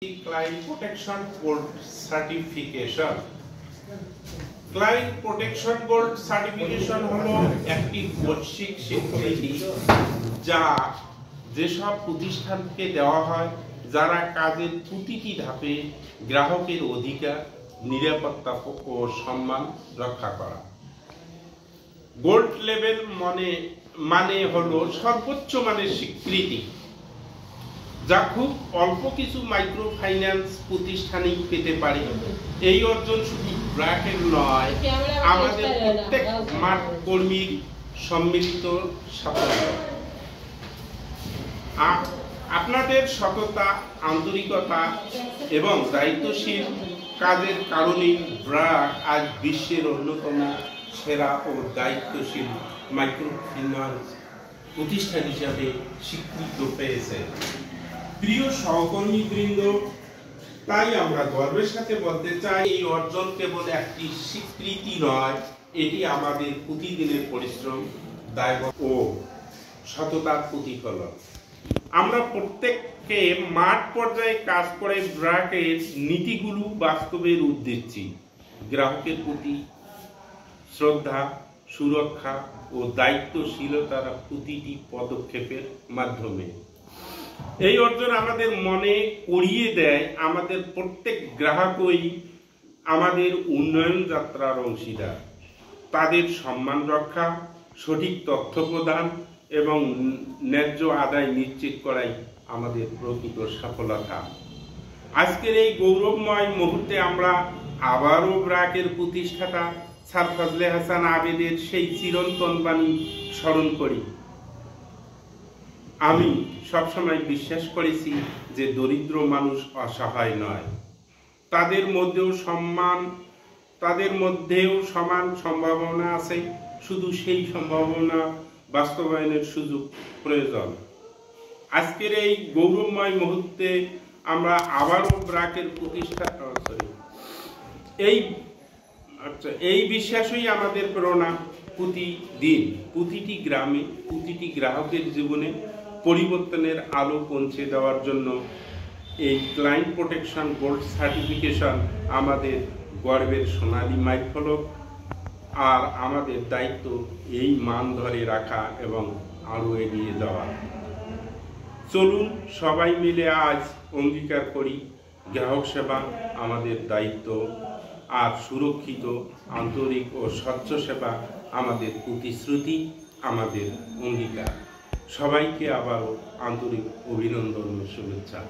Client Protection Board Certification. Client Protection Board Certification হলো একটি বৈশ্বিক স্বীকৃতি যা যেসব প্রতিষ্ঠানকে দেওয়া হয় যারা কাজের প্রতিটি ধাপে গ্রাহকের অধিকার, নিরাপত্তা ও সম্মান রক্ষা করা। গোল্ড লেভেল মানে হলো সর্বোচ্চ মানের স্বীকৃতি যা খুব অল্প কিছু মাইক্রো ফাইন্যান্স প্রতিষ্ঠানই পেতে পারে। এই অর্জন শুধু ব্র্যাকের নয়, আমাদের প্রত্যেক মাঠ কর্মীর সম্মিলিত সাফল্য। আপনাদের সততা, আন্তরিকতা এবং দায়িত্বশীল কাজের কারণে ব্র্যাক আজ বিশ্বের অন্যতম সেরা ও দায়িত্বশীল মাইক্রো ফাইন্যান্স প্রতিষ্ঠান হিসাবে স্বীকৃতি পেয়েছে। প্রিয় সহকর্মীবৃন্দ, তাই আমরা গর্বের সাথে বলতে চাই এই অর্জন কেবল একটি স্বীকৃতি নয়, এটি আমাদের প্রতিদিনের পরিশ্রম, দায়বদ্ধতা ও সততার প্রতিফলন। আমরা প্রত্যেককে মাঠ পর্যায়ে কাজ করে ব্র্যাকের নীতিগুলো বাস্তবের উদ্দেশ্যে গ্রাহকের প্রতি শ্রদ্ধা, সুরক্ষা ও দায়িত্বশীলতার প্রতিটি পদক্ষেপের মাধ্যমে। এই অর্জন আমাদের মনে করিয়ে দেয় আমাদের প্রত্যেক গ্রাহকই আমাদের উন্নয়ন যাত্রার অংশীদার। তাদের সম্মান রক্ষা, সঠিক তথ্য প্রদান এবং ন্যায্য আদায় নিশ্চিত করাই আমাদের প্রকৃত সফলতা। আজকের এই গৌরবময় মুহূর্তে আমরা আবারও ব্র্যাকের প্রতিষ্ঠাতা স্যার ফজলে হাসান আবেদের সেই চিরন্তন বাণী স্মরণ করি। আমি সবসময় বিশ্বাস করেছি যে দরিদ্র মানুষ অসহায় নয়, তাদের মধ্যেও সমান সম্ভাবনা আছে, শুধু সেই সম্ভাবনা বাস্তবায়নের সুযোগ প্রয়োজন। আজকের এই গৌরবময় মুহূর্তে আমরা আবারও ব্র্যাকের এই বিশ্বাসই আমাদের প্রেরণা। প্রতিদিন প্রতিটি গ্রামে, প্রতিটি গ্রাহকের জীবনে পরিবর্তনের আলো পৌঁছে দেওয়ার জন্য এই ক্লায়েন্ট প্রোটেকশন গোল্ড সার্টিফিকেশন আমাদের গর্বের সোনালী মাইলফলক। আর আমাদের দায়িত্ব এই মান ধরে রাখা এবং আরও এগিয়ে যাওয়া। চলুন সবাই মিলে আজ অঙ্গীকার করি, গ্রাহক সেবা আমাদের দায়িত্ব, আর সুরক্ষিত, আন্তরিক ও স্বচ্ছ সেবা আমাদের প্রতিশ্রুতি, আমাদের অঙ্গীকার। সবাইকে আবারও আন্তরিক অভিনন্দন ও শুভেচ্ছা।